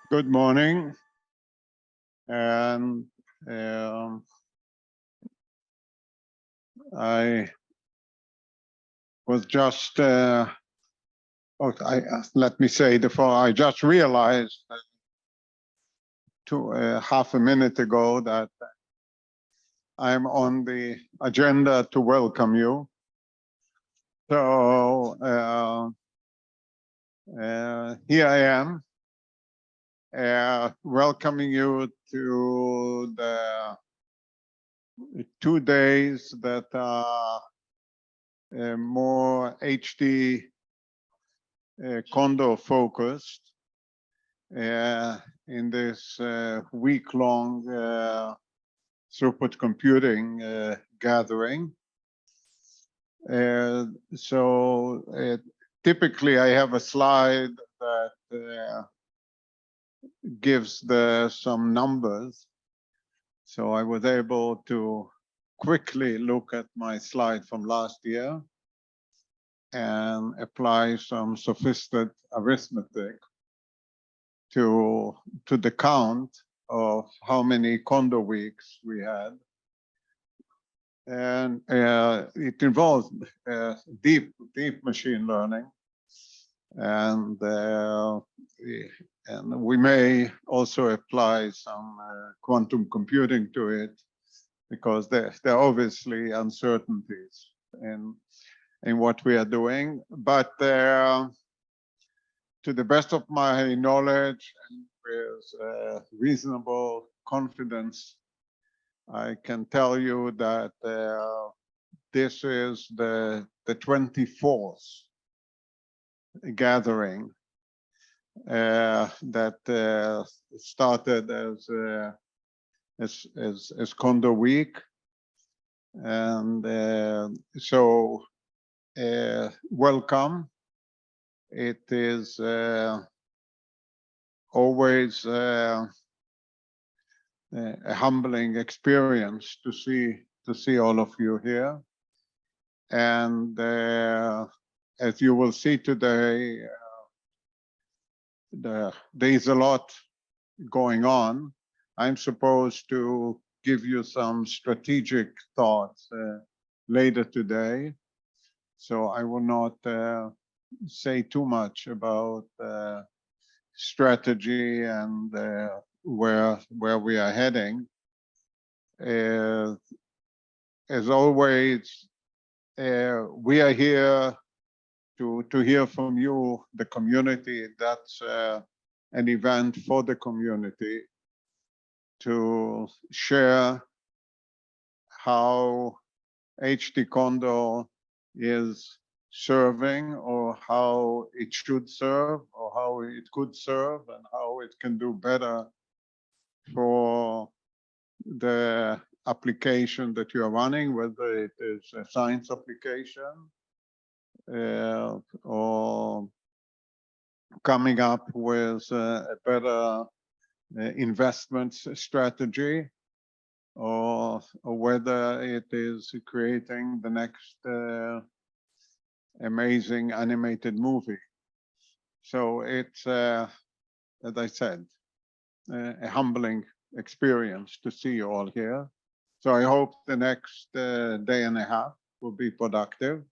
Good morning, and um, I was just, let me say before, I just realized half a minute ago that I'm on the agenda to welcome you. So here I am, welcoming you to the 2 days that are more HD condo focused in this week-long throughput computing gathering. So typically I have a slide that gives some numbers. So I was able to quickly look at my slide from last year and apply some sophisticated arithmetic to the count of how many condo weeks we had. And it involves deep machine learning. And we may also apply some quantum computing to it, because there are obviously uncertainties in what we are doing. But to the best of my knowledge and with reasonable confidence, I can tell you that this is the 24th gathering that started as Condo Week, and so welcome. It is always a humbling experience to see all of you here, and as you will see today, there is a lot going on. I'm supposed to give you some strategic thoughts later today, so I will not say too much about strategy and where we are heading. As always, we are here to hear from you, the community. That's an event for the community to share how HD Condo is serving, or how it should serve, or how it could serve, and how it can do better for the application that you are running, whether it is a science application or coming up with a better investment strategy, or whether it is creating the next amazing animated movie. So it's, as I said, a humbling experience to see you all here. So I hope the next day and a half will be productive.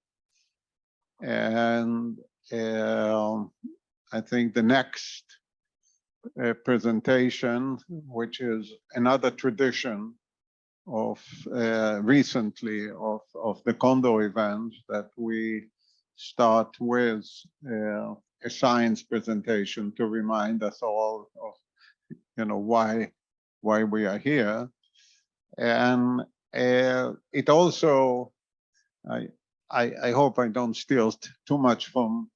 And I think the next presentation, which is another tradition of recently of the Condo event, that we start with a science presentation to remind us all of why we are here. And it also, I hope I don't steal too much from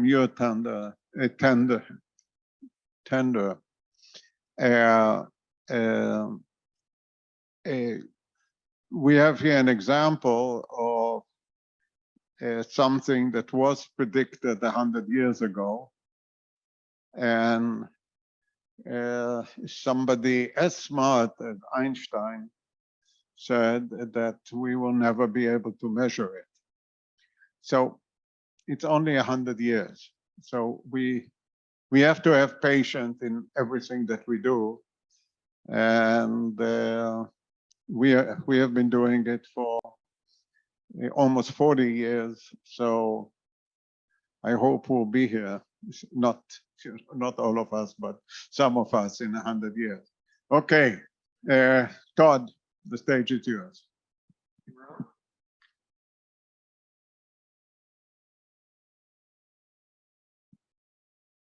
your tender. We have here an example of something that was predicted 100 years ago, and somebody as smart as Einstein said that we will never be able to measure it. So it's only 100 years. So we we have to have patience in everything that we do. And we have been doing it for almost 40 years. So I hope we'll be here, not all of us, but some of us in 100 years. Okay, Todd, the stage is yours.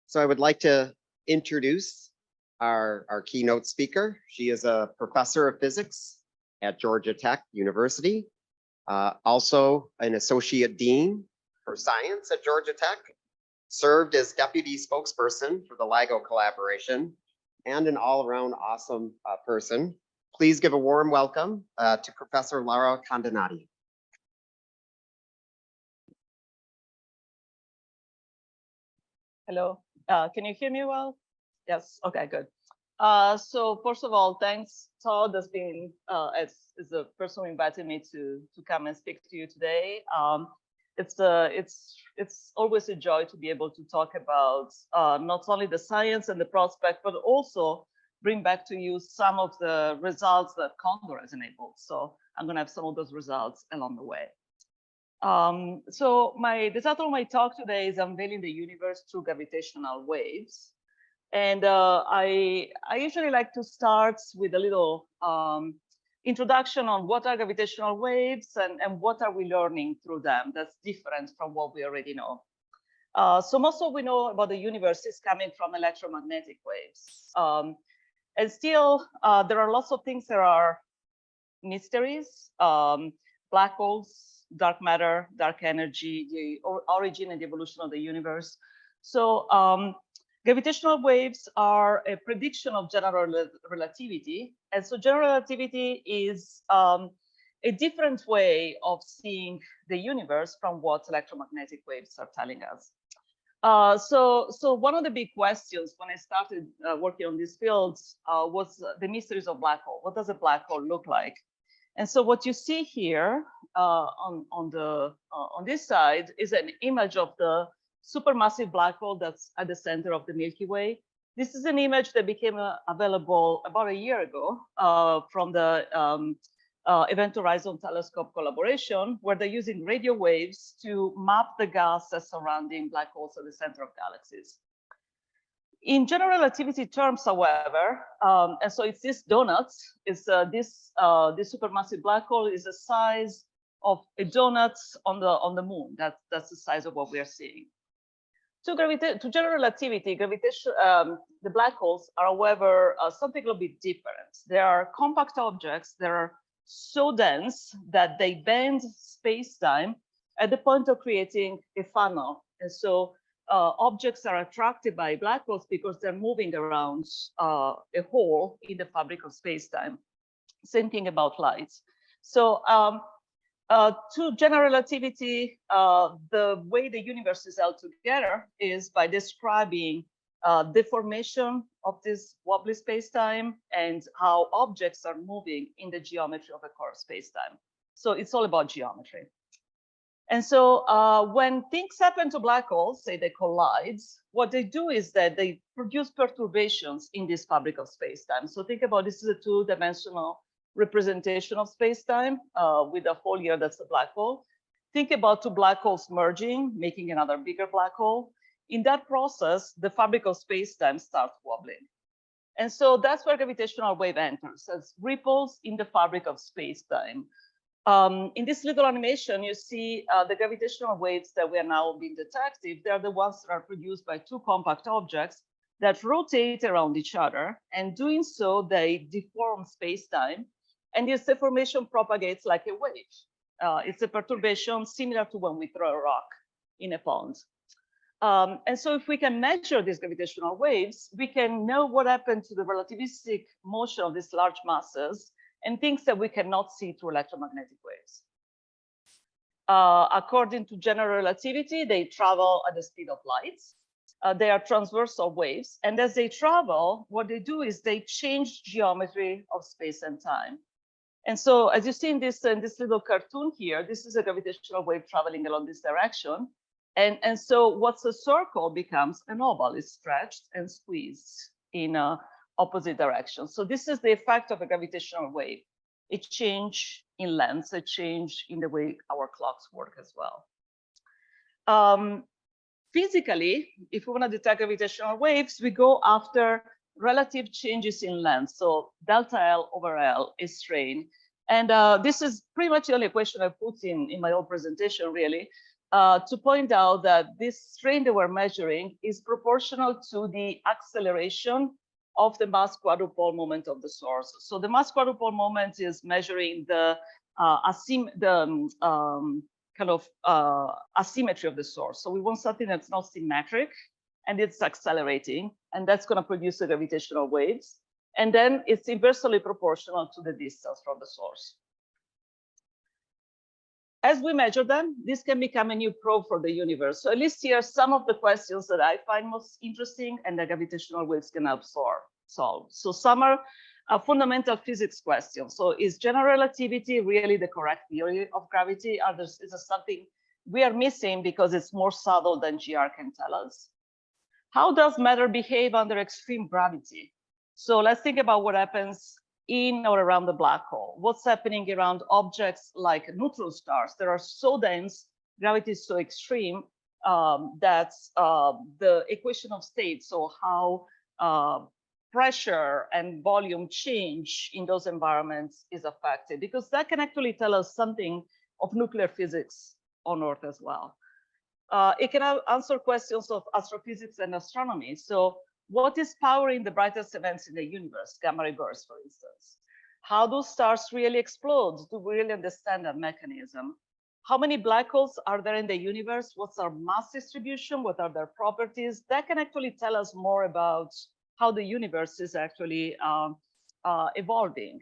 So I would like to introduce our keynote speaker. She is a professor of physics at Georgia Tech University, also an associate dean for science at Georgia Tech, served as deputy spokesperson for the LIGO collaboration, and an all-around awesome person. Please give a warm welcome to Professor Laura Condonati. Hello, can you hear me well? Yes, okay, good. So first of all, thanks, Todd, as being as the person who invited me to come and speak to you today. It's always a joy to be able to talk about not only the science and the prospect, but also bring back to you some of the results that Condor has enabled. So I'm going to have some of those results along the way. So the title of my talk today is Unveiling the Universe Through Gravitational Waves. And I usually like to start with a little introduction on what are gravitational waves and what are we learning through them that's different from what we already know. So most of what we know about the universe is coming from electromagnetic waves. And still, there are lots of things that are mysteries, black holes, dark matter, dark energy, the origin and the evolution of the universe. So gravitational waves are a prediction of general relativity. And so general relativity is a different way of seeing the universe from what electromagnetic waves are telling us. So one of the big questions when I started working on these fields was the mysteries of black hole. What does a black hole look like? And so what you see here on this side is an image of the supermassive black hole that's at the center of the Milky Way. This is an image that became available about a year ago from the Event Horizon Telescope collaboration, where they're using radio waves to map the gases surrounding black holes at the center of galaxies. In general relativity terms, however, and so it's this donut, is this supermassive black hole is the size of a donut on the moon. That's the size of what we are seeing. To general relativity, the black holes are, however, something a little bit different. They are compact objects that are so dense that they bend space-time at the point of creating a funnel. And so objects are attracted by black holes because they're moving around a hole in the fabric of space-time. Same thing about light. So to general relativity, the way the universe is held together is by describing the formation of this wobbly space-time and how objects are moving in the geometry of a curved space-time. So it's all about geometry. And so when things happen to black holes, say they collide, what they do is that they produce perturbations in this fabric of space-time. So think about this is a two-dimensional representation of space-time with a hole here that's a black hole. Think about two black holes merging, making another bigger black hole. In that process, the fabric of space-time starts wobbling. And so that's where gravitational wave enters, as ripples in the fabric of space-time. In this little animation, you see the gravitational waves that we are now being detected. They're the ones that are produced by two compact objects that rotate around each other. And doing so, they deform space-time. And this deformation propagates like a wave. It's a perturbation similar to when we throw a rock in a pond. And so if we can measure these gravitational waves, we can know what happened to the relativistic motion of these large masses and things that we cannot see through electromagnetic waves. According to general relativity, they travel at the speed of light. They are transversal waves. And as they travel, what they do is they change geometry of space and time. And so as you see in this little cartoon here, this is a gravitational wave traveling along this direction. And so what's a circle becomes an oval, is stretched and squeezed in opposite directions. So this is the effect of a gravitational wave. It change in length, a change in the way our clocks work as well. Physically, if we want to detect gravitational waves, we go after relative changes in length. So delta L over L is strain. And this is pretty much the only equation I put in my whole presentation, really, to point out that this strain that we're measuring is proportional to the acceleration of the mass quadrupole moment of the source. So the mass quadrupole moment is measuring the kind of asymmetry of the source. So we want something that's not symmetric and it's accelerating, and that's going to produce the gravitational waves. And then it's inversely proportional to the distance from the source. As we measure them, this can become a new probe for the universe. So at least here are some of the questions that I find most interesting and the gravitational waves can help solve. So some are fundamental physics questions. So is general relativity really the correct theory of gravity? Is there something we are missing because it's more subtle than GR can tell us? How does matter behave under extreme gravity? So let's think about what happens in or around the black hole. What's happening around objects like neutron stars that are so dense, gravity is so extreme that the equation of state, so how pressure and volume change in those environments is affected, because that can actually tell us something of nuclear physics on Earth as well. It can answer questions of astrophysics and astronomy. So what is powering the brightest events in the universe, gamma ray bursts, for instance? How do stars really explode? Do we really understand that mechanism? How many black holes are there in the universe? What's our mass distribution? What are their properties? That can actually tell us more about how the universe is actually evolving.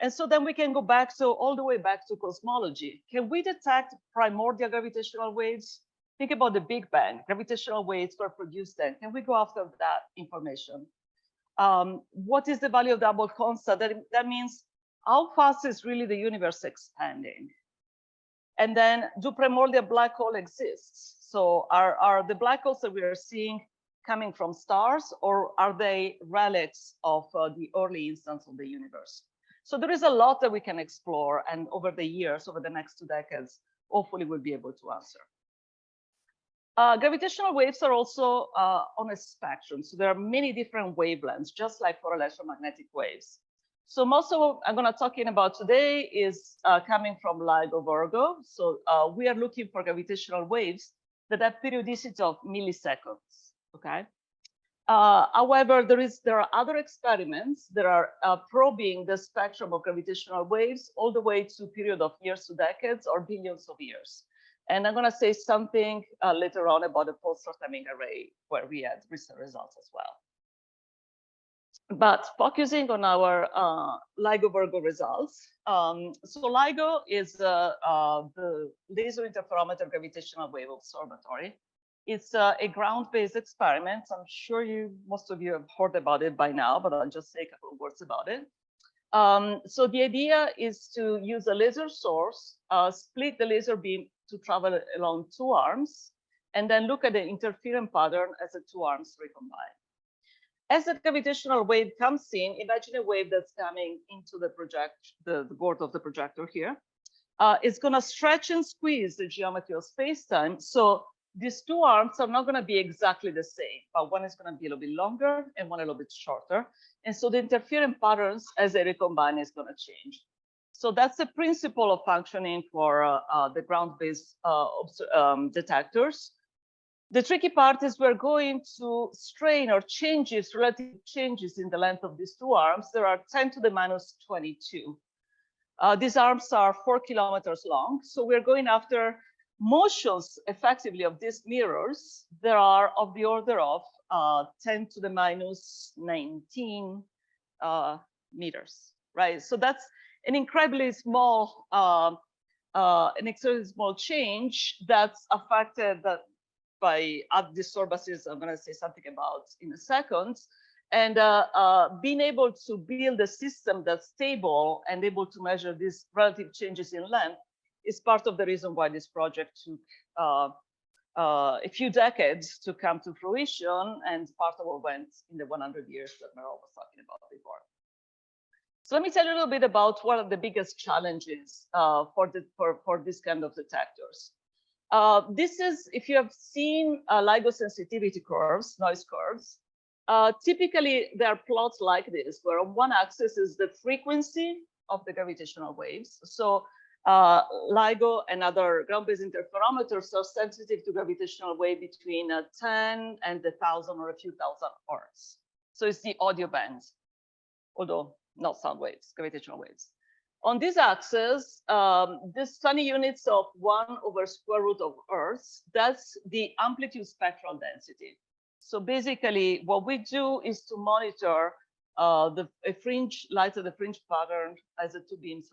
And so then we can go back all the way back to cosmology. Can we detect primordial gravitational waves? Think about the Big Bang. Gravitational waves were produced then. Can we go after that information? What is the value of the Hubble constant? That means how fast is really the universe expanding? And then do primordial black holes exist? So are the black holes that we are seeing coming from stars, or are they relics of the early instance of the universe? So there is a lot that we can explore, and over the years, over the next 2 decades, hopefully we'll be able to answer. Gravitational waves are also on a spectrum. So there are many different wavelengths, just like for electromagnetic waves. So most of what I'm going to talk about today is coming from LIGO Virgo. So we are looking for gravitational waves that have periodicity of milliseconds. Okay. However, there are other experiments that are probing the spectrum of gravitational waves all the way to a period of years to decades or billions of years. And I'm going to say something later on about the pulsar timing array, where we had recent results as well. But focusing on our LIGO Virgo results. So LIGO is the Laser Interferometer Gravitational Wave Observatory. It's a ground-based experiment. I'm sure most of you have heard about it by now, but I'll just say a couple of words about it. So the idea is to use a laser source, split the laser beam to travel along 2 arms, and then look at the interference pattern as the 2 arms recombine. As the gravitational wave comes in, imagine a wave that's coming into the board of the projector here. It's going to stretch and squeeze the geometry of space-time. So these 2 arms are not going to be exactly the same, but one is going to be a little bit longer and one a little bit shorter. And so the interference patterns as they recombine is going to change. So that's the principle of functioning for the ground-based detectors. The tricky part is we're going to strain or relative changes in the length of these 2 arms. There are 10 to the minus 22. These arms are 4 kilometers long. So we're going after motions effectively of these mirrors. There are of the order of 10 to the minus 19 meters, right? So that's an incredibly small change that's affected by disturbances I'm going to say something about in a second. And being able to build a system that's stable and able to measure these relative changes in length is part of the reason why this project took a few decades to come to fruition, and part of what went in the 100 years that Meryl was talking about before. So let me tell you a little bit about what are the biggest challenges for this kind of detectors. This is, if you have seen LIGO sensitivity curves, noise curves, typically there are plots like this, where on one axis is the frequency of the gravitational waves. So LIGO and other ground-based interferometers are sensitive to gravitational wave between 10 and 1,000 or a few thousand hertz. So it's the audio band, although not sound waves, gravitational waves. On this axis, this funny units of 1 over square root of Earth, that's the amplitude spectral density. So basically, what we do is to monitor a fringe light of the fringe pattern as the two beams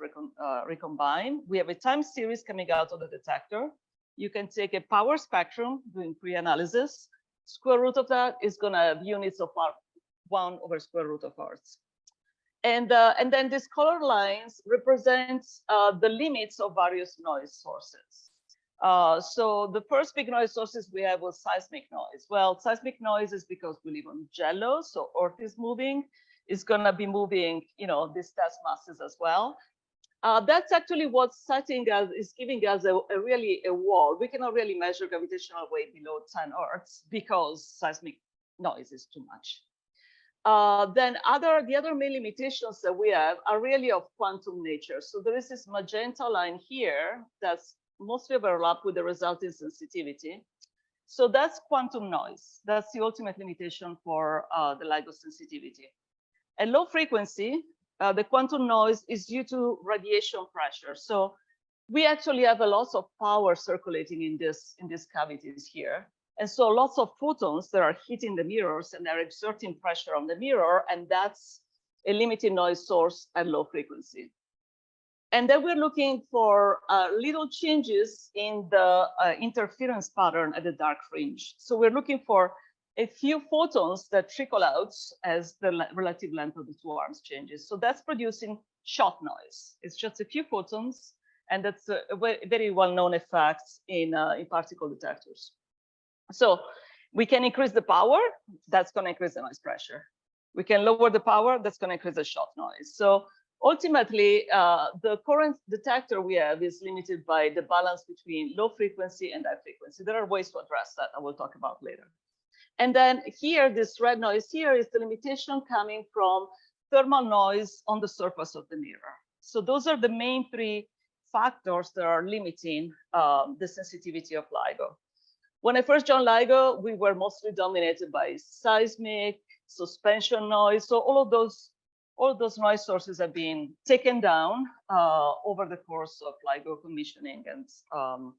recombine. We have a time series coming out of the detector. You can take a power spectrum doing pre-analysis. Square root of that is going to have units of 1 over square root of Hertz. And then these color lines represent the limits of various noise sources. So the first big noise sources we have was seismic noise. Well, seismic noise is because we live on jello, so Earth is moving. It's going to be moving, these test masses as well. That's actually what's setting us, is giving us really a wall. We cannot really measure gravitational wave below 10 Hertz because seismic noise is too much. Then the other main limitations that we have are really of quantum nature. So there is this magenta line here that's mostly overlapped with the resulting sensitivity. So that's quantum noise. That's the ultimate limitation for the LIGO sensitivity. At low frequency, the quantum noise is due to radiation pressure. So we actually have a lot of power circulating in these cavities here. And so lots of photons that are hitting the mirrors and they're exerting pressure on the mirror, and that's a limited noise source at low frequency. And then we're looking for little changes in the interference pattern at the dark fringe. So we're looking for a few photons that trickle out as the relative length of the two arms changes. So that's producing shot noise. It's just a few photons, and that's a very well-known effect in particle detectors. So we can increase the power, that's going to increase the noise pressure. We can lower the power, that's going to increase the shot noise. So ultimately, the current detector we have is limited by the balance between low frequency and high frequency. There are ways to address that I will talk about later. And then here, this red noise here is the limitation coming from thermal noise on the surface of the mirror. So those are the main three factors that are limiting the sensitivity of LIGO. When I first joined LIGO, we were mostly dominated by seismic, suspension noise. So all of those noise sources have been taken down over the course of LIGO commissioning and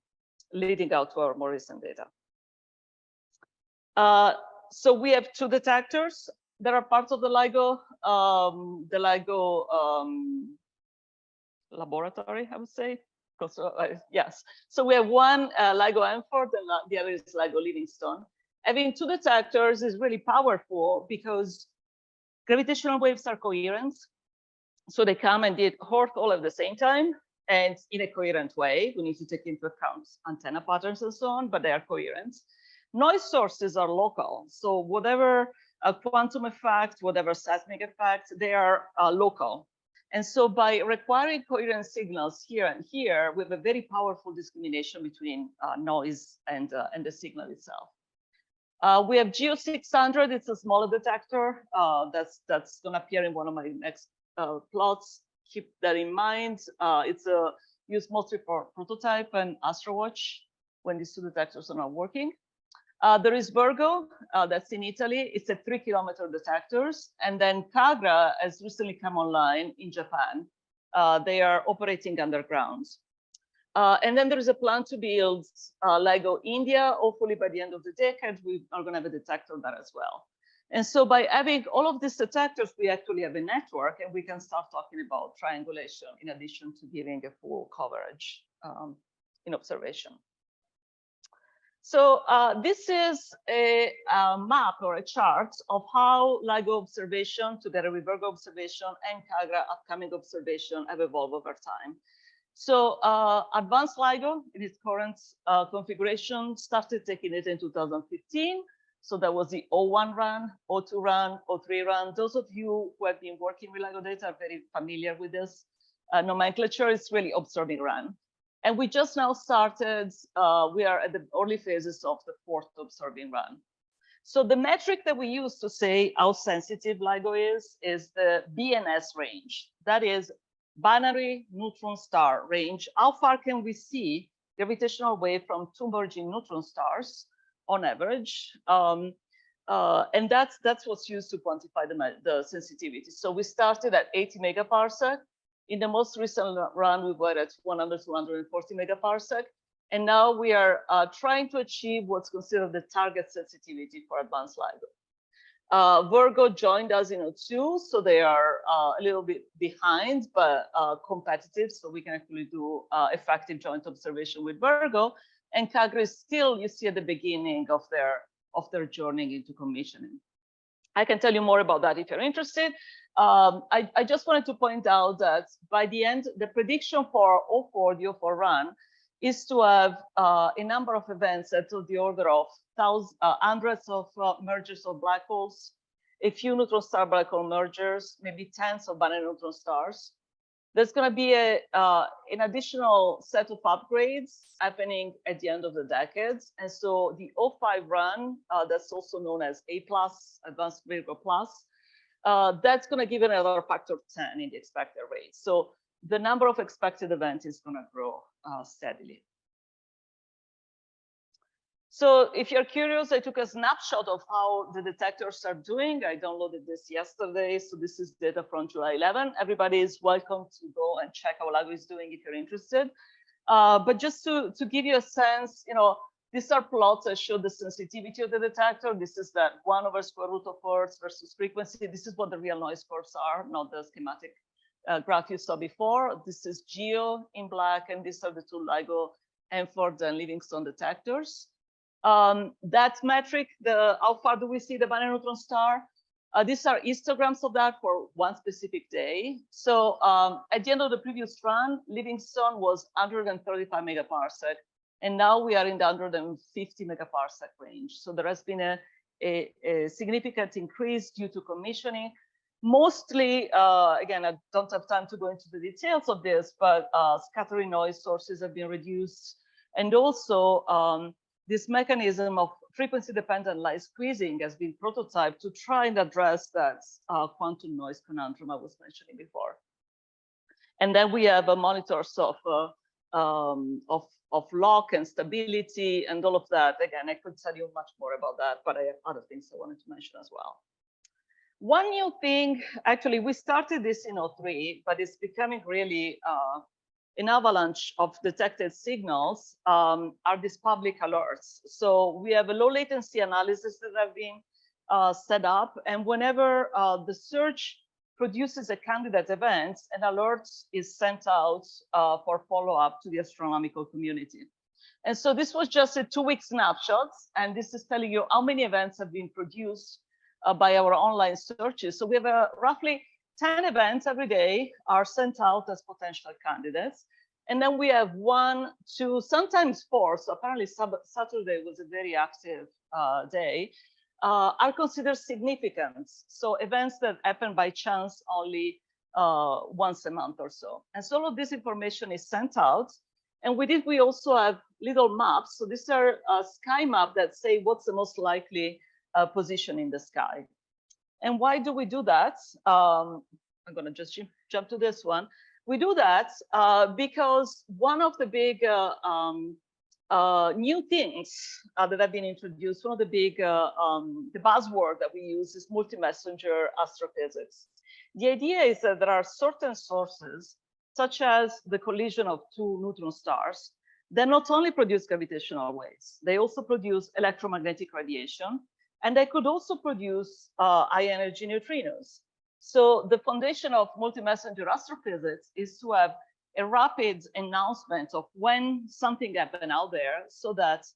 leading out to our more recent data. So we have two detectors that are part of the LIGO laboratory, I would say. Yes. So we have one LIGO Hanford and the other is LIGO Livingstone. Having two detectors is really powerful because gravitational waves are coherent. So they come and hit Earth all at the same time and in a coherent way. We need to take into account antenna patterns and so on, but they are coherent. Noise sources are local. So whatever quantum effect, whatever seismic effect, they are local. And so by requiring coherent signals here and here, we have a very powerful discrimination between noise and the signal itself. We have Geo600. It's a smaller detector that's going to appear in one of my next plots. Keep that in mind. It's used mostly for prototype and Astrowatch when these two detectors are not working. There is Virgo, that's in Italy. It's a 3-kilometer detectors. And then Kagra has recently come online in Japan. They are operating underground. And then there is a plan to build LIGO India. Hopefully by the end of the decade, we are going to have a detector there as well. And so by having all of these detectors, we actually have a network and we can start talking about triangulation in addition to giving a full coverage in observation. So this is a map or a chart of how LIGO observation together with Virgo observation and Kagra upcoming observation have evolved over time. So advanced LIGO in its current configuration started taking it in 2015. So that was the O1 run, O2 run, O3 run. Those of you who have been working with LIGO data are very familiar with this nomenclature. It's really observing run. And we just now started, we are at the early phases of the fourth observing run. So the metric that we use to say how sensitive LIGO is the BNS range. That is binary neutron star range. How far can we see gravitational wave from two merging neutron stars on average? And that's what's used to quantify the sensitivity. So we started at 80 megaparsec. In the most recent run, we were at 100 to 140 megaparsec. And now we are trying to achieve what's considered the target sensitivity for advanced LIGO. Virgo joined us in O2, so they are a little bit behind, but competitive, so we can actually do effective joint observation with Virgo. And CAGR is still, you see, at the beginning of their journey into commissioning. I can tell you more about that if you're interested. I just wanted to point out that by the end, the prediction for O4, the O4 run, is to have a number of events at the order of hundreds of mergers of black holes, a few neutron star black hole mergers, maybe tens of binary neutron stars. There's going to be an additional set of upgrades happening at the end of the decade. And so the O5 run, that's also known as A+, Advanced Virgo Plus, that's going to give another factor of 10 in the expected rate. So the number of expected events is going to grow steadily. So if you're curious, I took a snapshot of how the detectors are doing. I downloaded this yesterday. So this is data from July 11. Everybody is welcome to go and check how LIGO is doing if you're interested. But just to give you a sense, these are plots that show the sensitivity of the detector. This is that 1 over square root of hertz versus frequency. This is what the real noise curves are, not the schematic graph you saw before. This is GEO in black, and these are the two LIGO, Hanford, and Livingston detectors. That metric, how far do we see the binary neutron star? These are histograms of that for one specific day. So at the end of the previous run, Livingston was 135 megaparsec, and now we are in the 150 megaparsec range. So there has been a significant increase due to commissioning. Mostly, again, I don't have time to go into the details of this, but scattering noise sources have been reduced. And also, this mechanism of frequency-dependent light squeezing has been prototyped to try and address that quantum noise conundrum I was mentioning before. And then we have monitors of lock and stability and all of that. Again, I could tell you much more about that, but I have other things I wanted to mention as well. One new thing, actually, we started this in O3, but it's becoming really an avalanche of detected signals are these public alerts. So we have a low latency analysis that have been set up. And whenever the search produces a candidate event, an alert is sent out for follow-up to the astronomical community. And so this was just a 2-week snapshot. And this is telling you how many events have been produced by our online searches. So we have roughly 10 events every day are sent out as potential candidates. And then we have 1, 2, sometimes 4. So apparently Saturday was a very active day, are considered significant. So events that happen by chance only once a month or so. And so all of this information is sent out. And with it, we also have little maps. So these are a sky map that say what's the most likely position in the sky. And why do we do that? I'm going to just jump to this one. We do that because one of the big new things that have been introduced, one of the big, the buzzword that we use is multi-messenger astrophysics. The idea is that there are certain sources, such as the collision of two neutron stars, that not only produce gravitational waves, they also produce electromagnetic radiation, and they could also produce high energy neutrinos. So the foundation of multi-messenger astrophysics is to have a rapid announcement of when something happened out there so that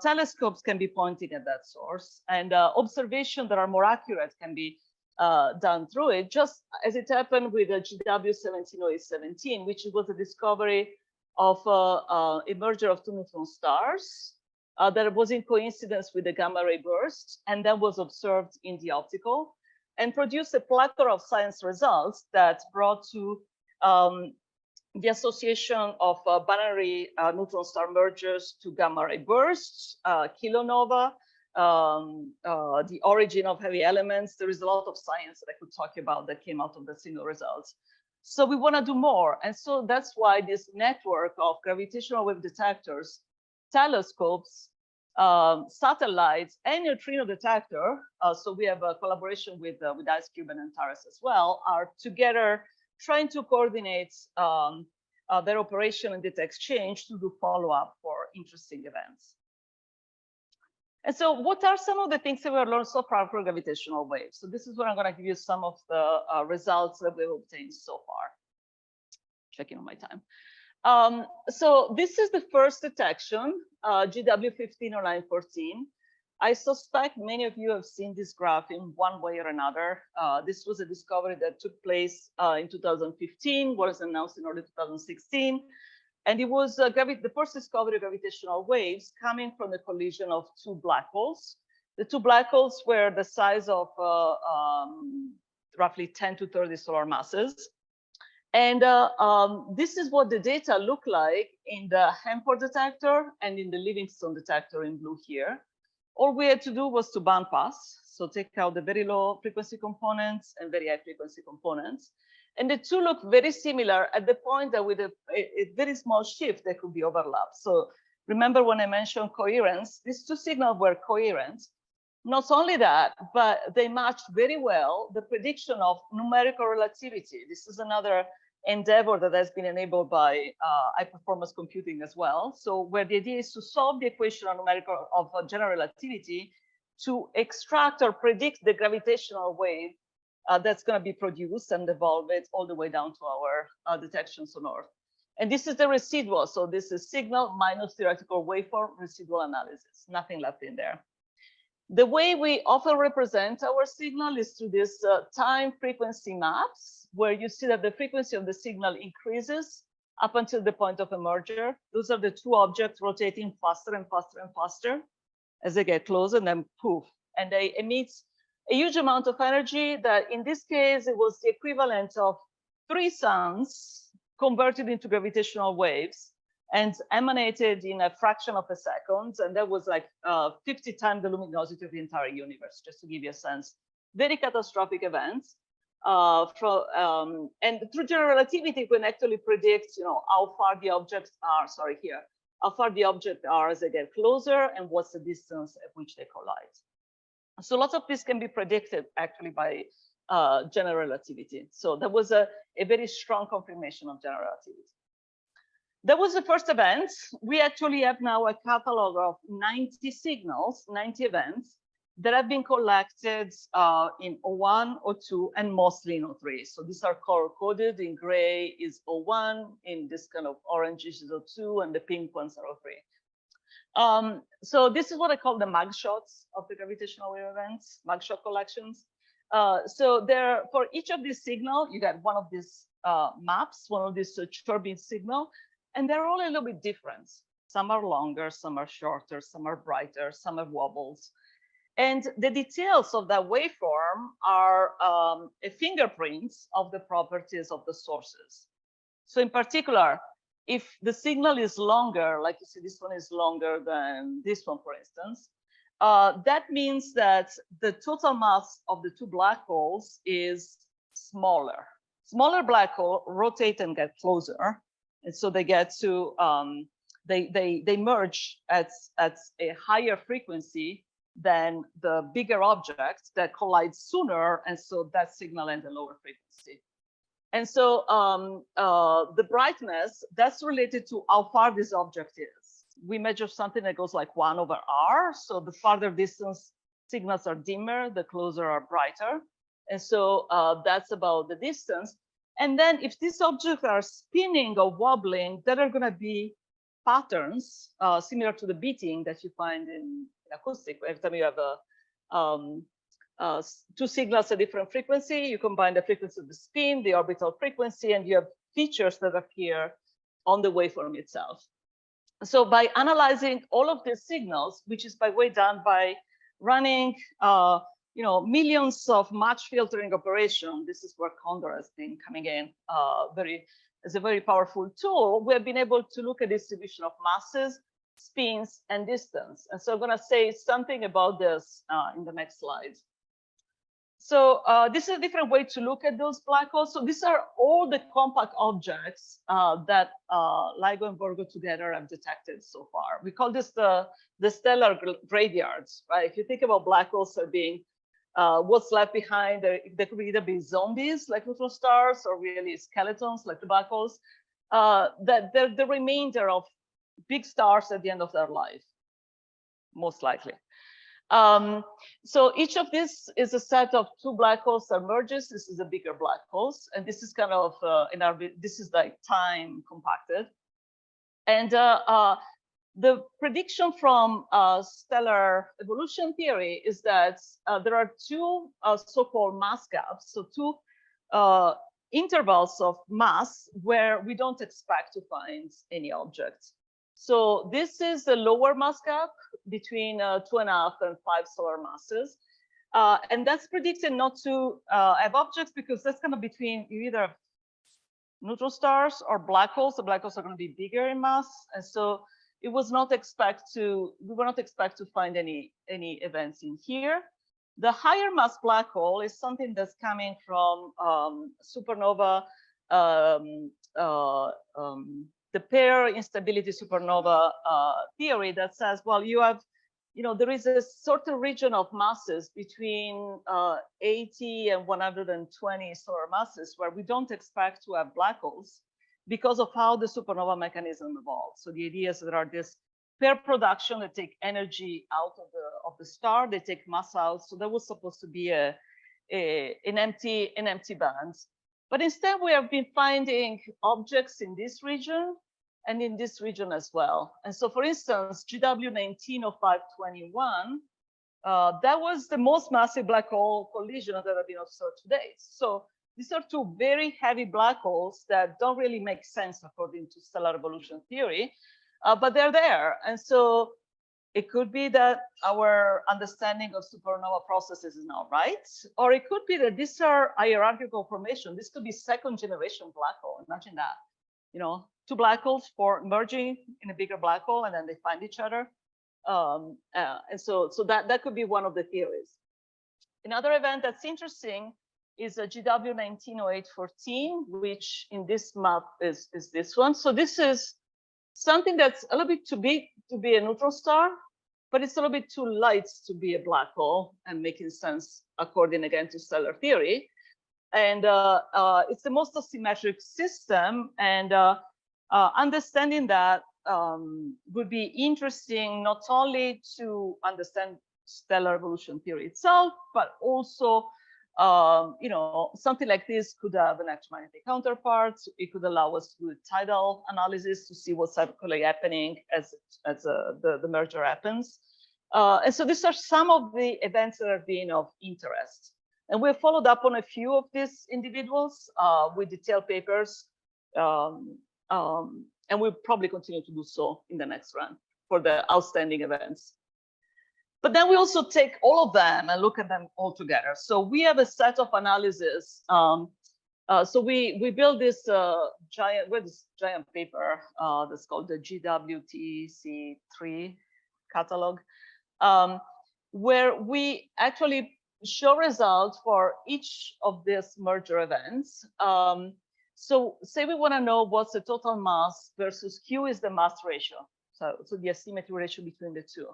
telescopes can be pointing at that source and observations that are more accurate can be done through it, just as it happened with the GW17017, which was a discovery of a merger of two neutron stars that was in coincidence with the gamma ray burst, and that was observed in the optical, and produced a plethora of science results that brought to the association of binary neutron star mergers to gamma ray bursts, kilonova, the origin of heavy elements. There is a lot of science that I could talk about that came out of the signal results. So we want to do more. And so that's why this network of gravitational wave detectors, telescopes, satellites, and neutrino detector, so we have a collaboration with IceCube and Antares as well, are together trying to coordinate their operation and data exchange to do follow-up for interesting events. And so what are some of the things that we've learned so far for gravitational waves? So this is where I'm going to give you some of the results that we've obtained so far. Checking on my time. So this is the first detection, GW150914. I suspect many of you have seen this graph in one way or another. This was a discovery that took place in 2015, was announced in early 2016. And it was the first discovery of gravitational waves coming from the collision of two black holes. The two black holes were the size of roughly 10 to 30 solar masses. And this is what the data look like in the Hanford detector and in the Livingstone detector in blue here. All we had to do was to band pass, so take out the very low frequency components and very high frequency components. And the two look very similar at the point that with a very small shift, there could be overlap. So remember when I mentioned coherence, these two signals were coherent. Not only that, but they matched very well the prediction of numerical relativity. This is another endeavor that has been enabled by high performance computing as well. So where the idea is to solve the equation of numerical of general relativity to extract or predict the gravitational wave that's going to be produced and evolve it all the way down to our detections on Earth. And this is the residual. So this is signal minus theoretical waveform residual analysis, nothing left in there. The way we often represent our signal is through this time frequency maps, where you see that the frequency of the signal increases up until the point of a merger. Those are the two objects rotating faster and faster and faster as they get closer, and then poof, and they emit a huge amount of energy that in this case, it was the equivalent of 3 suns converted into gravitational waves and emanated in a fraction of a second. And that was like 50 times the luminosity of the entire universe, just to give you a sense. Very catastrophic events. And through general relativity, we can actually predict, how far the objects are, how far the objects are as they get closer and what's the distance at which they collide. So lots of this can be predicted actually by general relativity. So that was a very strong confirmation of general relativity. That was the first event. We actually have now a catalog of 90 signals, 90 events that have been collected in O1, O2, and mostly in O3. So these are color coded. In gray is O1, in this kind of orange is O2, and the pink ones are O3. So this is what I call the magshots of the gravitational wave events, magshot collections. So there, for each of these signal, you get one of these maps, one of these turbine signal, and they're all a little bit different. Some are longer, some are shorter, some are brighter, some have wobbles. And the details of that waveform are a fingerprint of the properties of the sources. So in particular, if the signal is longer, like you see, this one is longer than this one, for instance, that means that the total mass of the two black holes is smaller. Smaller black hole rotate and get closer. And so they get to, they merge at a higher frequency than the bigger objects that collide sooner. And so that signal ends a lower frequency. And so the brightness, that's related to how far this object is. We measure something that goes like 1/r. So the farther distance signals are dimmer, the closer are brighter. And so that's about the distance. And then if these objects are spinning or wobbling, there are going to be patterns similar to the beating that you find in acoustic. Every time you have two signals at different frequency. You combine the frequency of the spin, the orbital frequency, and you have features that appear on the waveform itself. So by analyzing all of these signals, which is by the way done by running millions of match filtering operation, this is where Condor has been coming in as a very powerful tool. We have been able to look at distribution of masses, spins, and distance. And so I'm going to say something about this in the next slide. So this is a different way to look at those black holes. So these are all the compact objects that LIGO and Virgo together have detected so far. We call this the stellar graveyards, right? If you think about black holes as being what's left behind, they could either be zombies like neutron stars or really skeletons like the black holes. That they're the remainder of big stars at the end of their life, most likely. So each of these is a set of two black holes that merges. This is a bigger black holes, and this is kind of this is like time compacted. And the prediction from stellar evolution theory is that there are two so-called mass gaps, so two intervals of mass where we don't expect to find any objects. So this is the lower mass gap between 2.5 and 5 solar masses. And that's predicted not to have objects because that's kind of between you either have neutron stars or black holes. The black holes are going to be bigger in mass. And so we were not expect to find any events in here. The higher mass black hole is something that's coming from supernova, the pair instability supernova theory that says, well, you have, there is a certain region of masses between 80 and 120 solar masses where we don't expect to have black holes because of how the supernova mechanism evolves. So the idea is that there are this pair production that take energy out of the star, they take mass out. So that was supposed to be an empty band. But instead, we have been finding objects in this region and in this region as well. And so, for instance, GW190521, that was the most massive black hole collision that have been observed to date. So these are two very heavy black holes that don't really make sense according to stellar evolution theory, but they're there. And so it could be that our understanding of supernova processes is not right, or it could be that these are hierarchical formation. This could be second generation black hole. Imagine that, two black holes merging in a bigger black hole, and then they find each other. And so that could be one of the theories. Another event that's interesting is a GW190814, which in this map is this one. So this is something that's a little bit too big to be a neutron star, but it's a little bit too light to be a black hole and making sense according again to stellar theory. And it's the most asymmetric system, and understanding that would be interesting not only to understand stellar evolution theory itself, but also something like this could have an electromagnetic counterpart. It could allow us to do tidal analysis to see what's actually happening as the merger happens. And so these are some of the events that have been of interest. And we've followed up on a few of these individuals with detailed papers. And we'll probably continue to do so in the next run for the outstanding events. But then we also take all of them and look at them all together. So we have a set of analysis. So we built this giant paper that's called the HTC23 catalog, where we actually show results for each of these merger events. So say we want to know what's the total mass versus Q is the mass ratio. So the asymmetry ratio between the two.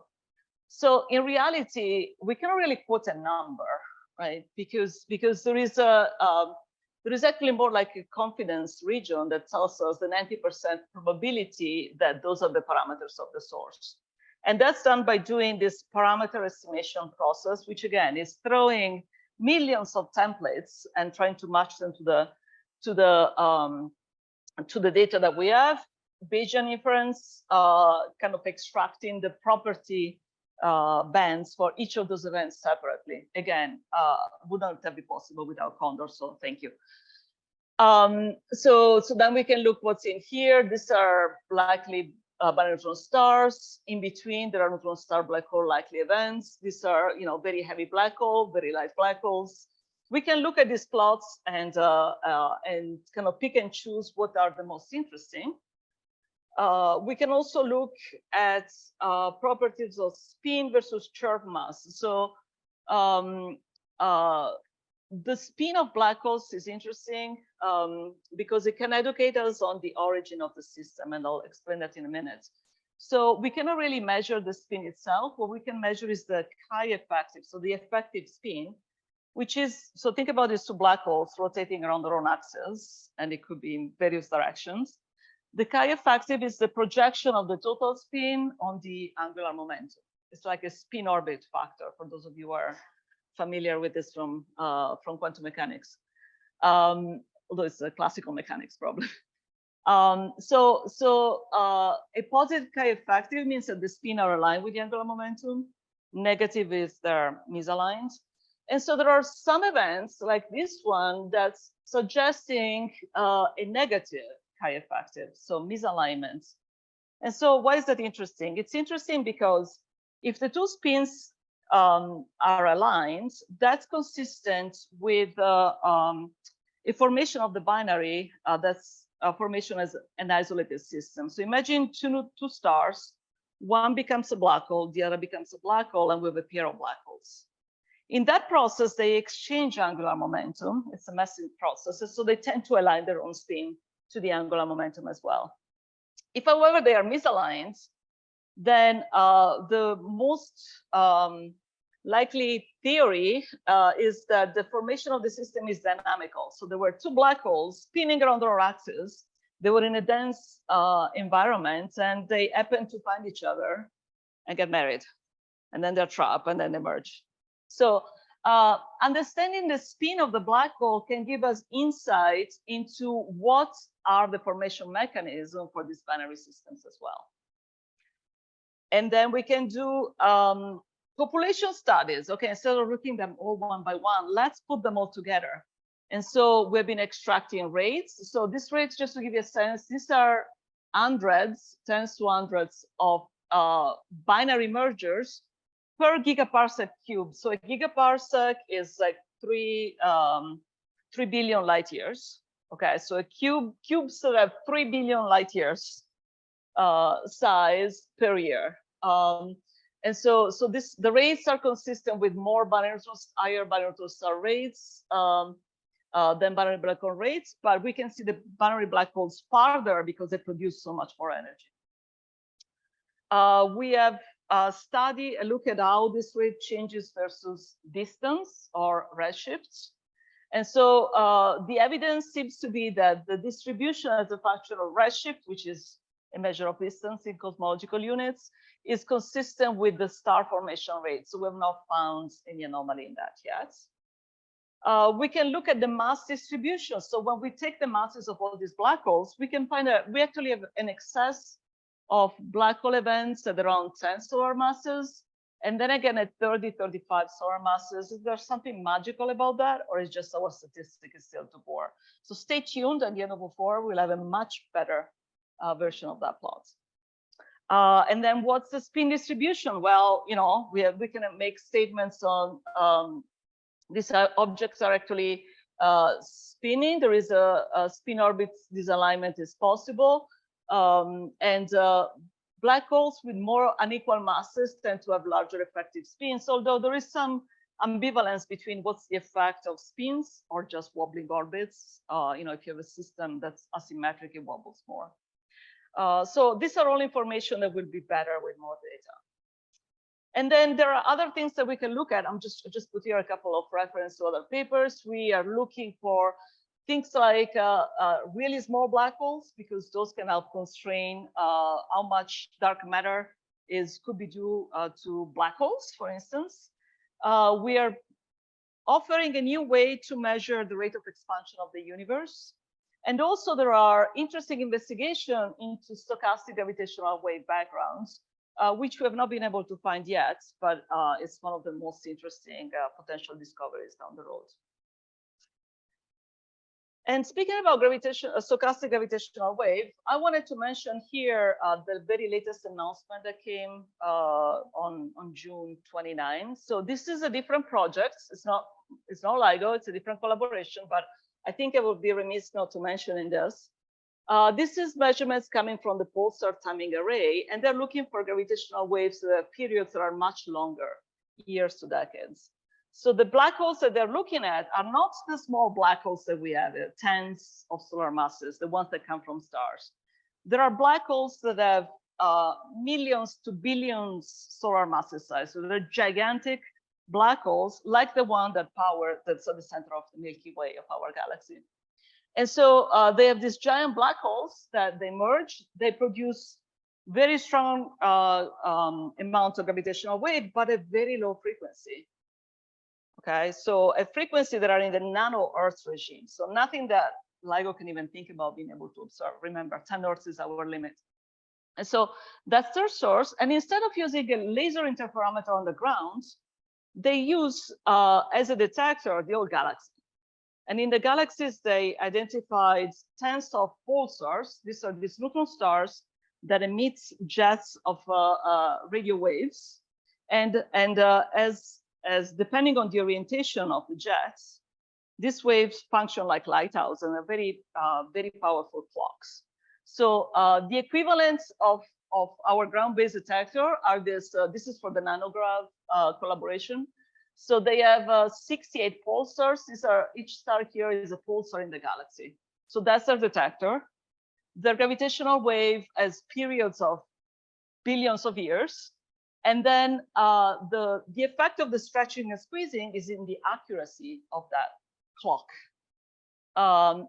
So in reality, we cannot really quote a number, right? Because there is actually more like a confidence region that tells us the 90% probability that those are the parameters of the source. And that's done by doing this parameter estimation process, which again is throwing millions of templates and trying to match them to the data that we have. Bayesian inference, kind of extracting the property bands for each of those events separately. Again, would not have been possible without Condor, so thank you. So then we can look what's in here. These are likely binary neutron stars. In between, there are neutron star black hole likely events. These are, very heavy black hole, very light black holes. We can look at these plots and kind of pick and choose what are the most interesting. We can also look at properties of spin versus chirp mass. So the spin of black holes is interesting because it can educate us on the origin of the system, and I'll explain that in a minute. So we cannot really measure the spin itself. What we can measure is the chi effective, so the effective spin, which is, so think about these two black holes rotating around their own axis, and it could be in various directions. The chi effective is the projection of the total spin on the angular momentum. It's like a spin orbit factor, for those of you who are familiar with this from quantum mechanics, although it's a classical mechanics problem. So a positive chi effective means that the spin are aligned with the angular momentum. Negative is they're misaligned. And so there are some events like this one that's suggesting a negative chi effective, so misalignment. And so why is that interesting? It's interesting because if the two spins are aligned, that's consistent with a formation of the binary that's a formation as an isolated system. So imagine two stars, one becomes a black hole, the other becomes a black hole, and we have a pair of black holes. In that process, they exchange angular momentum. It's a massive process, so they tend to align their own spin to the angular momentum as well. If, however, they are misaligned, then the most likely theory is that the formation of the system is dynamical. So there were two black holes spinning around their axis. They were in a dense environment, and they happened to find each other and get married. And then they're trapped, and then they merge. So understanding the spin of the black hole can give us insight into what are the formation mechanisms for these binary systems as well. And then we can do population studies. Okay, instead of looking them all one by one, let's put them all together. And so we've been extracting rates. So these rates, just to give you a sense, these are hundreds, tens to hundreds of binary mergers per gigaparsec cube. So a gigaparsec is like 3 billion light years. Okay, so a cubes that have 3 billion light years size per year. And so the rates are consistent with more binary neutron, higher binary neutron star rates than binary black hole rates, but we can see the binary black holes farther because they produce so much more energy. We have a look at how this rate changes versus distance or redshifts. And so the evidence seems to be that the distribution as a function of redshift, which is a measure of distance in cosmological units, is consistent with the star formation rate. So we have not found any anomaly in that yet. We can look at the mass distribution. So when we take the masses of all these black holes, we can find that we actually have an excess of black hole events at around 10 solar masses. And then again at 30, 35 solar masses. Is there something magical about that, or is just our statistic is still too poor? So stay tuned. At the end of 04, we'll have a much better version of that plot. And then what's the spin distribution? Well, we can make statements on these objects are actually spinning. There is a spin orbit disalignment is possible. And black holes with more unequal masses tend to have larger effective spins, although there is some ambivalence between what's the effect of spins or just wobbling orbits. If you have a system that's asymmetric, it wobbles more. So these are all information that will be better with more data. And then there are other things that we can look at. I just put here a couple of references to other papers. We are looking for things like really small black holes, because those can help constrain how much dark matter could be due to black holes, for instance. We are offering a new way to measure the rate of expansion of the universe. And also there are interesting investigations into stochastic gravitational wave backgrounds, which we have not been able to find yet, but it's one of the most interesting potential discoveries down the road. And speaking about stochastic gravitational wave, I wanted to mention here the very latest announcement that came on June 29. So this is a different project. It's not LIGO, it's a different collaboration, but I think I would be remiss not to mention in this. This is measurements coming from the pulsar timing array, and they're looking for gravitational waves that have periods that are much longer, years to decades. So the black holes that they're looking at are not the small black holes that we have, tens of solar masses, the ones that come from stars. There are black holes that have millions to billions solar masses size. So they're gigantic black holes, like the one that's at the center of the Milky Way of our galaxy. And so they have these giant black holes that they merge. They produce very strong amounts of gravitational wave, but at very low frequency. Okay, so a frequency that are in the nano-Earth regime. So nothing that LIGO can even think about being able to observe. Remember, 10 Earths is our limit. And so that's their source. And instead of using a laser interferometer on the ground, they use as a detector the old galaxy. And in the galaxies, they identified tens of pulsars. These are these neutron stars that emit jets of radio waves. And as depending on the orientation of the jets, these waves function like lighthouses and are very, very powerful clocks. So the equivalents of our ground-based detector are this. This is for the Nanograv collaboration. So they have 68 pulsars. These are, each star here is a pulsar in the galaxy. So that's their detector. The gravitational wave has periods of billions of years. And then the effect of the stretching and squeezing is in the accuracy of that clock.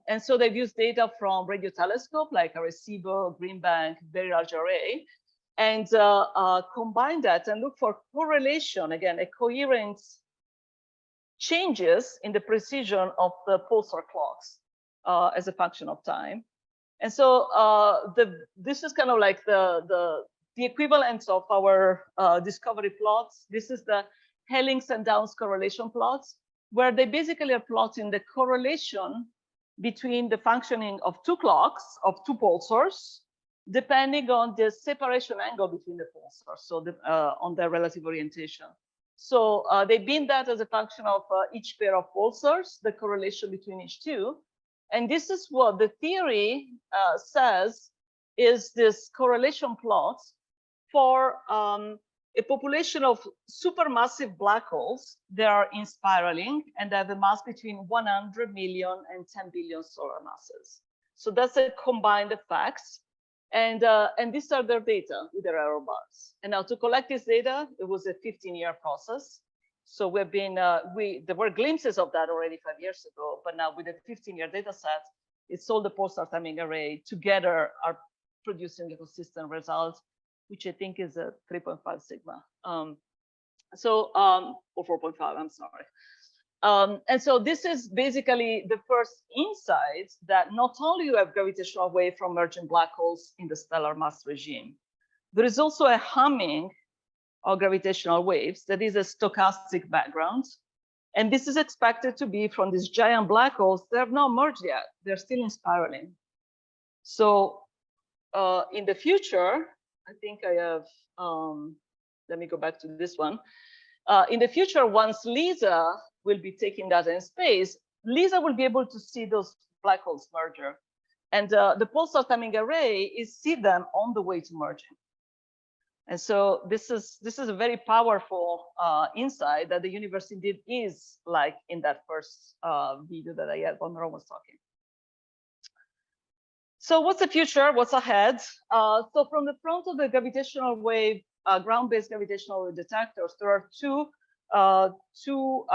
And so they've used data from radio telescope like Arecibo, Green Bank, Very Large Array, and combine that and look for correlation, again, a coherent changes in the precision of the pulsar clocks as a function of time. And so this is kind of like the equivalent of our discovery plots. This is the Hellings and Downs correlation plots, where they basically are plotting the correlation between the functioning of two clocks, of two pulsars, depending on the separation angle between the pulsars, so on their relative orientation. So they bin that as a function of each pair of pulsars, the correlation between each two. And this is what the theory says is this correlation plot for a population of supermassive black holes that are in spiraling and have a mass between 100 million and 10 billion solar masses. So that's a combined effects. And these are their data with their error bars. And now to collect this data, it was a 15-year process. So we've been, there were glimpses of that already 5 years ago, but now with a 15-year data set, it's all the pulsar timing array together are producing a consistent result, which I think is a 3.5 sigma. Or 4.5, I'm sorry. And so this is basically the first insight that not only you have gravitational wave from merging black holes in the stellar mass regime, there is also a humming of gravitational waves that is a stochastic background. And this is expected to be from these giant black holes that have not merged yet. They're still in spiraling. So in the future, I think I have, let me go back to this one. In the future, once LISA will be taking data in space, LISA will be able to see those black holes merger. And the pulsar timing array is see them on the way to merging. And so this is a very powerful insight that the universe indeed is like in that first video that I had when Ron was talking. So what's the future? What's ahead? So from the front of the gravitational wave, ground-based gravitational wave detectors, there are two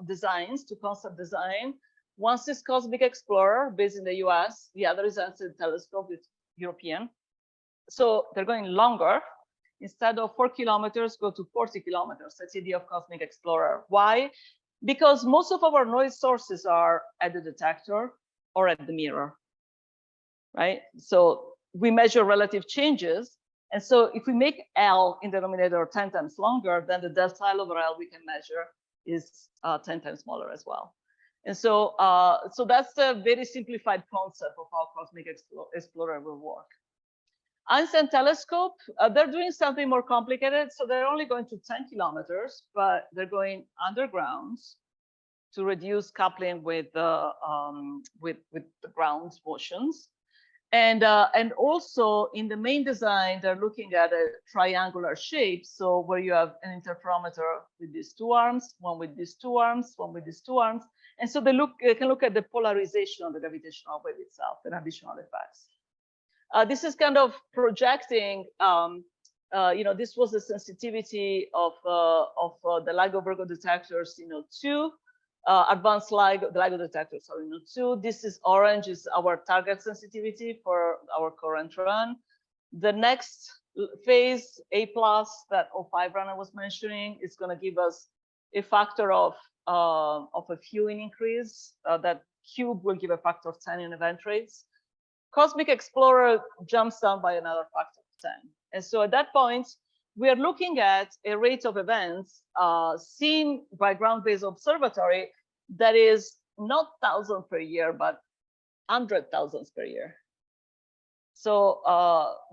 designs, two concept design. One is Cosmic Explorer based in the US. The other is Ansel Telescope, it's European. So they're going longer. Instead of 4 kilometers, go to 40 kilometers. That's the idea of Cosmic Explorer. Why? Because most of our noise sources are at the detector or at the mirror, right? So we measure relative changes. And so if we make L in the denominator 10 times longer, then the delta L over L we can measure is 10 times smaller as well. And so, so that's the very simplified concept of how Cosmic Explorer will work. Einstein telescope, they're doing something more complicated. So they're only going to 10 kilometers, but they're going underground to reduce coupling with the ground motions. And also in the main design, they're looking at a triangular shape. So where you have an interferometer with these two arms, one with these two arms, one with these two arms. And so they can look at the polarization of the gravitational wave itself and additional effects. This is kind of projecting, this was the sensitivity of the LIGO-Virgo detectors, 2. Advanced LIGO detectors are NO2. This is orange, is our target sensitivity for our current run. The next phase, A+, that 05 run I was mentioning, is going to give us a factor of a fewing increase. That cube will give a factor of 10 in event rates. Cosmic Explorer jumps down by another factor of 10. And so at that point, we are looking at a rate of events seen by ground-based observatory that is not thousands per year, but 100,000 per year. So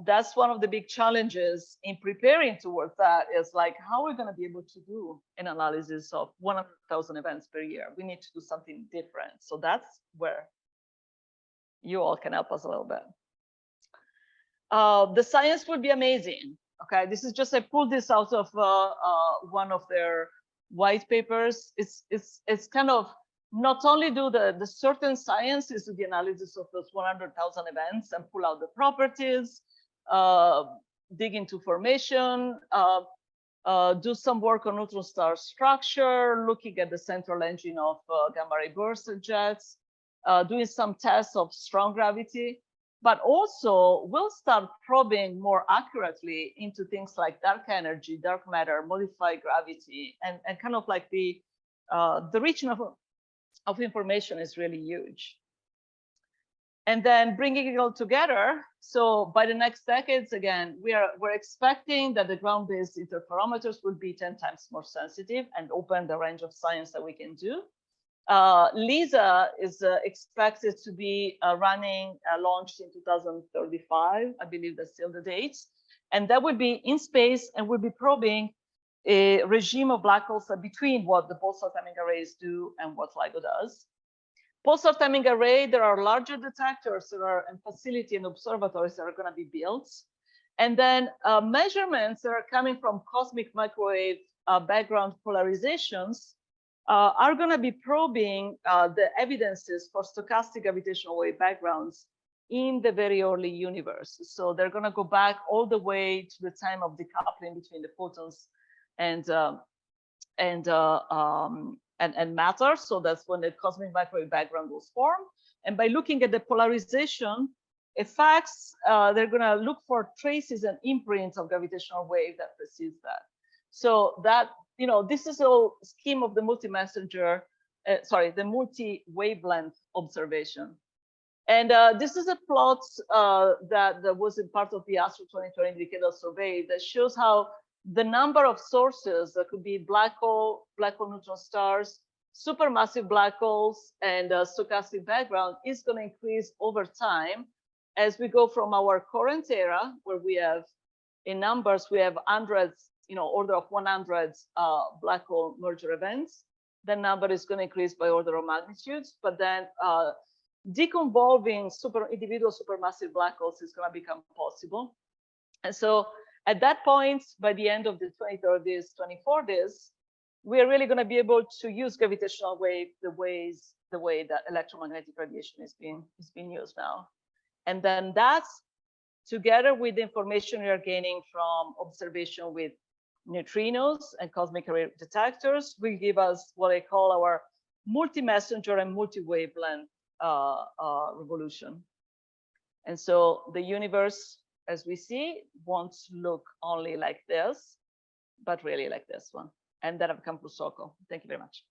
that's one of the big challenges in preparing towards that, is like, how are we going to be able to do an analysis of 100,000 events per year? We need to do something different. So that's where you all can help us a little bit. The science would be amazing. Okay, this is just, I pulled this out of one of their white papers. It's kind of not only do the certain science is the analysis of those 100,000 events and pull out the properties, dig into formation, do some work on neutron star structure, looking at the central engine of gamma ray burst jets, doing some tests of strong gravity. But also we'll start probing more accurately into things like dark energy, dark matter, modified gravity, and kind of like the reach of information is really huge. And then bringing it all together. So by the next decades, again, we're expecting that the ground-based interferometers will be 10 times more sensitive and open the range of science that we can do. LISA is expected to be launched in 2035. I believe that's still the date. And that will be in space, and we'll be probing a regime of black holes between what the pulsar timing arrays do and what LIGO does. Pulsar timing array, there are larger detectors that are in facility and observatories that are going to be built. And then measurements that are coming from cosmic microwave background polarizations are going to be probing the evidences for stochastic gravitational wave backgrounds in the very early universe. So they're going to go back all the way to the time of decoupling between the photons and matter. So that's when the cosmic microwave background was formed. And by looking at the polarization effects, they're going to look for traces and imprints of gravitational wave that precedes that. So that, this is a scheme of the multi-messenger, the multi-wavelength observation. And this is a plot that was in part of the Astro 2020 decadal survey that shows how the number of sources that could be black hole neutron stars, supermassive black holes, and stochastic background is going to increase over time as we go from our current era, where we have in numbers, we have hundreds, order of 100 black hole merger events. The number is going to increase by order of magnitudes, but then deconvolving individual supermassive black holes is going to become possible. And so at that point, by the end of the 2030s, 2040s, we are really going to be able to use gravitational wave the way that electromagnetic radiation is being used now. And then that's together with the information we are gaining from observation with neutrinos and cosmic ray detectors will give us what I call our multi-messenger and multi-wavelength revolution. And so the universe, as we see, won't look only like this, but really like this one. And that I've come full circle. Thank you very much.